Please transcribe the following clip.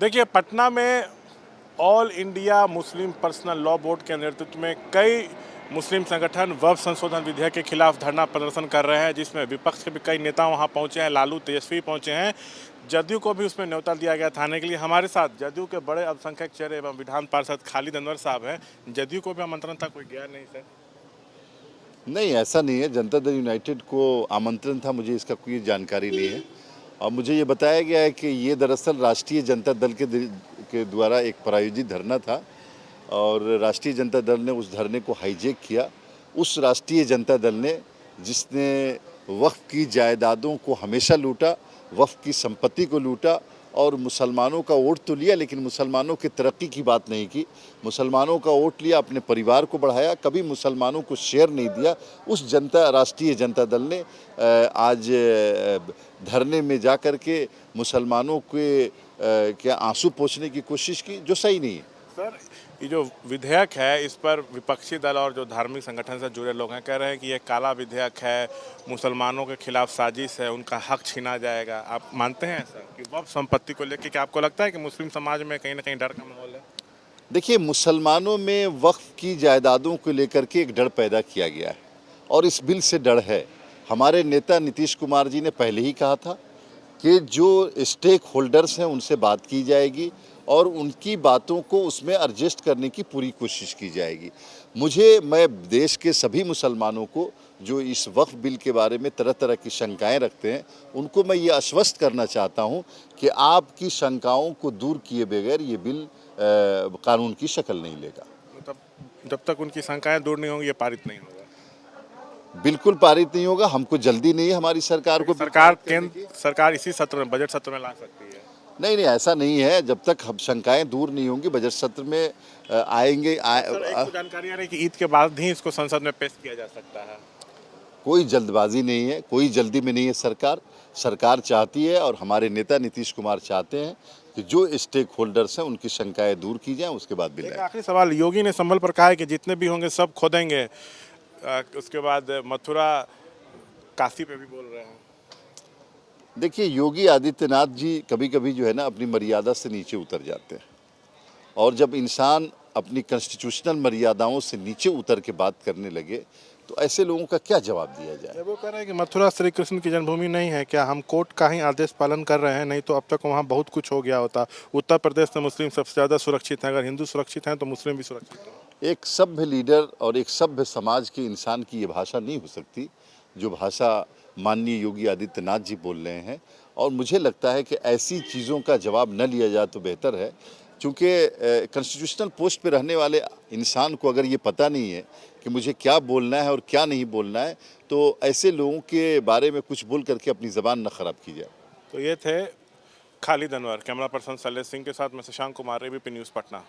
देखिए, पटना में all India Muslim personal law board के नेतृत्व में कई मुस्लिम संगठन वक्फ संशोधन विधेयक के खिलाफ धरना प्रदर्शन कर रहे हैं, जिसमें विपक्ष के भी कई नेता वहां पहुंचे हैं। लालू तेजस्वी पहुंचे हैं। जदयू को भी उसमें न्योता दिया गया था आने के लिए। हमारे साथ जदयू के बड़े अल्पसंख्यक चेहरे एवं विधान पार्षद खालिद अनवर साहब हैं। जदयू को भी आमंत्रण था, कोई गया नहीं सर? नहीं, ऐसा नहीं है। जनता दल यूनाइटेड को आमंत्रण था, मुझे इसका कोई जानकारी नहीं है। और मुझे ये बताया गया है कि ये दरअसल राष्ट्रीय जनता दल के द्वारा एक प्रायोजित धरना था और राष्ट्रीय जनता दल ने उस धरने को हाईजैक किया। उस राष्ट्रीय जनता दल ने जिसने वक्फ की जायदादों को हमेशा लूटा, वक्फ की संपत्ति को लूटा और मुसलमानों का वोट तो लिया, लेकिन मुसलमानों की तरक्की की बात नहीं की। मुसलमानों का वोट लिया, अपने परिवार को बढ़ाया, कभी मुसलमानों को शेयर नहीं दिया। उस राष्ट्रीय जनता दल ने आज धरने में जा कर के मुसलमानों के आंसू पोंछने की कोशिश की, जो सही नहीं है। सर, ये जो विधेयक है, इस पर विपक्षी दल और जो धार्मिक संगठन से जुड़े लोग हैं कह रहे हैं कि ये काला विधेयक है, मुसलमानों के खिलाफ साजिश है, उनका हक छीना जाएगा। आप मानते हैं ऐसा कि वक्फ संपत्ति को लेकर क्या आपको लगता है कि मुस्लिम समाज में कहीं ना कहीं डर का माहौल है? देखिए, मुसलमानों में वक्फ की जायदादों को लेकर के एक डर पैदा किया गया है और इस बिल से डर है। हमारे नेता नीतीश कुमार जी ने पहले ही कहा था कि जो स्टेक होल्डर्स हैं उनसे बात की जाएगी और उनकी बातों को उसमें एडजस्ट करने की पूरी कोशिश की जाएगी। मैं देश के सभी मुसलमानों को जो इस वक्फ बिल के बारे में तरह तरह की शंकाएं रखते हैं, उनको मैं ये आश्वस्त करना चाहता हूं कि आपकी शंकाओं को दूर किए बगैर ये बिल कानून की शक्ल नहीं लेगा। मतलब जब तक उनकी शंकाएं दूर नहीं होंगी, ये पारित नहीं होगा? बिल्कुल पारित नहीं होगा। हमको जल्दी नहीं है हमारी सरकार को। केंद्र सरकार इसी सत्र में, बजट सत्र में ला सकती है? नहीं, ऐसा नहीं है। जब तक हम शंकाएं दूर नहीं होंगी, बजट सत्र में आएंगे। एक जानकारी आ रही है कि ईद के बाद ही इसको संसद में पेश किया जा सकता है। कोई जल्दबाजी नहीं है, कोई जल्दी में नहीं है। सरकार चाहती है और हमारे नेता नीतीश कुमार चाहते हैं कि जो स्टेक होल्डर्स हैं उनकी शंकाएं दूर की जाएं, उसके बाद बिल आए। आखिरी सवाल, योगी ने संभल पर कहा है कि जितने भी होंगे सब खोदेंगे। उसके बाद मथुरा काशी पे भी बोल रहे हैं। देखिए, योगी आदित्यनाथ जी कभी कभी जो है ना अपनी मर्यादा से नीचे उतर जाते हैं और जब इंसान अपनी कॉन्स्टिट्यूशनल मर्यादाओं से नीचे उतर के बात करने लगे तो ऐसे लोगों का क्या जवाब दिया जाए? वो कह रहे हैं कि मथुरा श्री कृष्ण की जन्मभूमि नहीं है क्या? हम कोर्ट का ही आदेश पालन कर रहे हैं, नहीं तो अब तक वहाँ बहुत कुछ हो गया होता। उत्तर प्रदेश में मुस्लिम सबसे ज़्यादा सुरक्षित हैं। अगर हिंदू सुरक्षित हैं तो मुस्लिम भी सुरक्षित हैं। एक सभ्य लीडर और एक सभ्य समाज के इंसान की ये भाषा नहीं हो सकती जो भाषा माननीय योगी आदित्यनाथ जी बोल रहे हैं। और मुझे लगता है कि ऐसी चीज़ों का जवाब न लिया जाए तो बेहतर है, क्योंकि कॉन्स्टिट्यूशनल पोस्ट पे रहने वाले इंसान को अगर ये पता नहीं है कि मुझे क्या बोलना है और क्या नहीं बोलना है, तो ऐसे लोगों के बारे में कुछ बोल करके अपनी ज़बान न ख़राब की जाए। तो ये थे खालिद अनवर। कैमरा पर्सन शैलेश सिंह के साथ मैं शशांक कुमार, एबीपी न्यूज़ पटना।